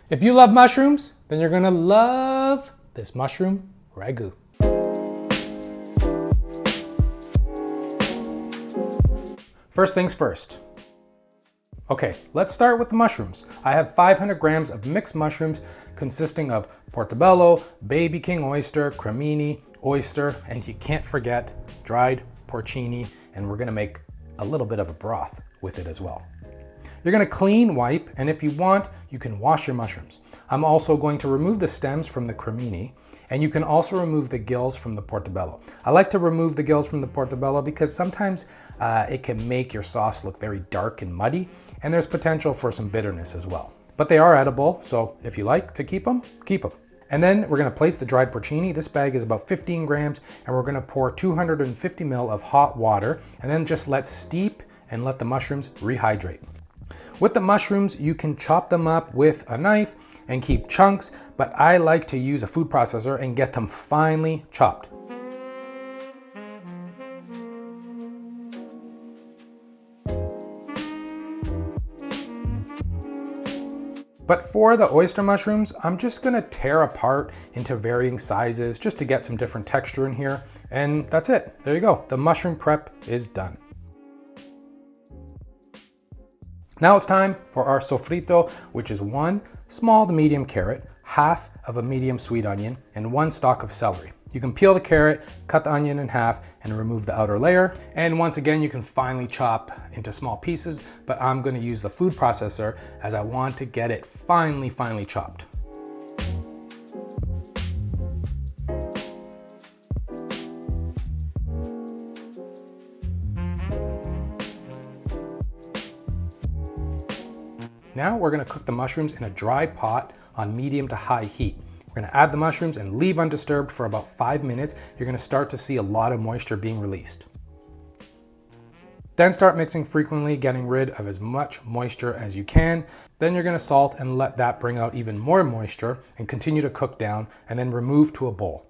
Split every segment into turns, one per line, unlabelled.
If you love mushrooms, then you're gonna love this mushroom ragu. First things first. Okay, let's start with the mushrooms. I have 500 grams of mixed mushrooms consisting of portobello, baby king oyster, cremini, oyster, and you can't forget dried porcini, and we're gonna make a little bit of a broth with it as well. You're gonna clean, wipe, and if you want, you can wash your mushrooms. I'm also going to remove the stems from the cremini, and you can also remove the gills from the portobello. I like to remove the gills from the portobello because sometimes it can make your sauce look very dark and muddy, and there's potential for some bitterness as well. But they are edible, so if you like to keep them, keep them. And then we're gonna place the dried porcini. This bag is about 15 grams, and we're gonna pour 250 ml of hot water, and then just let steep and let the mushrooms rehydrate. With the mushrooms, you can chop them up with a knife and keep chunks, but I like to use a food processor and get them finely chopped. But for the oyster mushrooms, I'm just gonna tear apart into varying sizes just to get some different texture in here. And that's it, there you go. The mushroom prep is done. Now it's time for our sofrito, which is 1 small to medium carrot, half of a medium sweet onion, and 1 stalk of celery. You can peel the carrot, cut the onion in half, and remove the outer layer. And once again, you can finely chop into small pieces, but I'm gonna use the food processor as I want to get it finely chopped. Now we're gonna cook the mushrooms in a dry pot on medium to high heat. We're gonna add the mushrooms and leave undisturbed for about 5 minutes. You're gonna start to see a lot of moisture being released. Then start mixing frequently, getting rid of as much moisture as you can. Then you're gonna salt and let that bring out even more moisture and continue to cook down, and then remove to a bowl.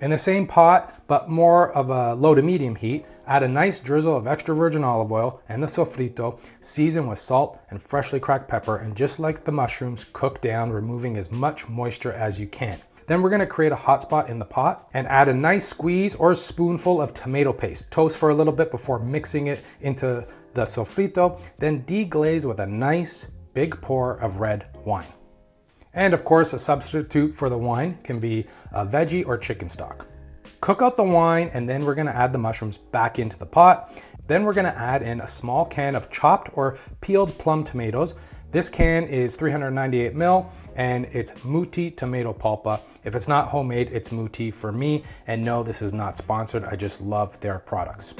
In the same pot, but more of a low to medium heat, add a nice drizzle of extra virgin olive oil and the sofrito, season with salt and freshly cracked pepper, and just like the mushrooms, cook down, removing as much moisture as you can. Then we're gonna create a hot spot in the pot and add a nice squeeze or spoonful of tomato paste. Toast for a little bit before mixing it into the sofrito, then deglaze with a nice big pour of red wine. And of course, a substitute for the wine can be a veggie or chicken stock. Cook out the wine, and then we're gonna add the mushrooms back into the pot. Then we're gonna add in a small can of chopped or peeled plum tomatoes. This can is 398 ml, and it's meaty tomato pulpa. If it's not homemade, it's meaty for me. And no, this is not sponsored. I just love their products.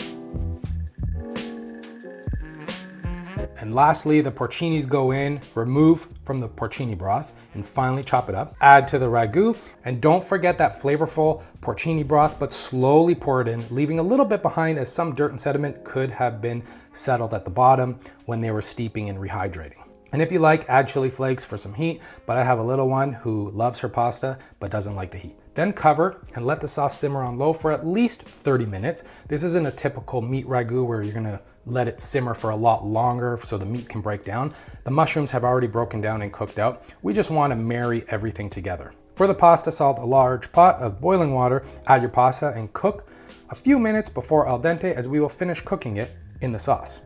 And lastly, the porcinis go in, remove from the porcini broth, and finally chop it up. Add to the ragu, and don't forget that flavorful porcini broth, but slowly pour it in, leaving a little bit behind as some dirt and sediment could have been settled at the bottom when they were steeping and rehydrating. And if you like, add chili flakes for some heat, but I have a little one who loves her pasta but doesn't like the heat. Then cover and let the sauce simmer on low for at least 30 minutes. This isn't a typical meat ragu where you're gonna let it simmer for a lot longer so the meat can break down. The mushrooms have already broken down and cooked out. We just wanna marry everything together. For the pasta, salt a large pot of boiling water, add your pasta and cook a few minutes before al dente, as we will finish cooking it in the sauce.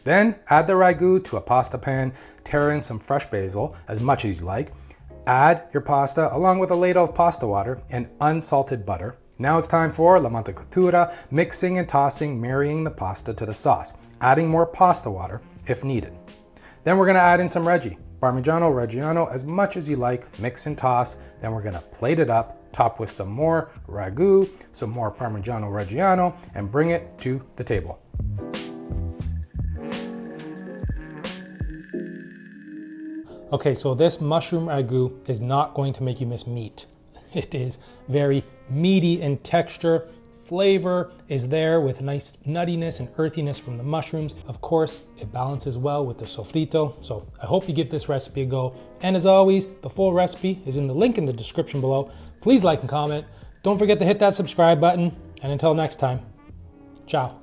Then add the ragu to a pasta pan, tear in some fresh basil, as much as you like. Add your pasta along with a ladle of pasta water and unsalted butter. Now it's time for la mantecatura, mixing and tossing, marrying the pasta to the sauce, adding more pasta water if needed. Then we're gonna add in some Reggie, Parmigiano Reggiano, as much as you like, mix and toss. Then we're gonna plate it up, top with some more ragu, some more Parmigiano Reggiano, and bring it to the table. Okay, so this mushroom ragu is not going to make you miss meat. It is very meaty in texture. Flavor is there with nice nuttiness and earthiness from the mushrooms. Of course, it balances well with the sofrito. So I hope you give this recipe a go. And as always, the full recipe is in the link in the description below. Please like and comment. Don't forget to hit that subscribe button. And until next time, ciao.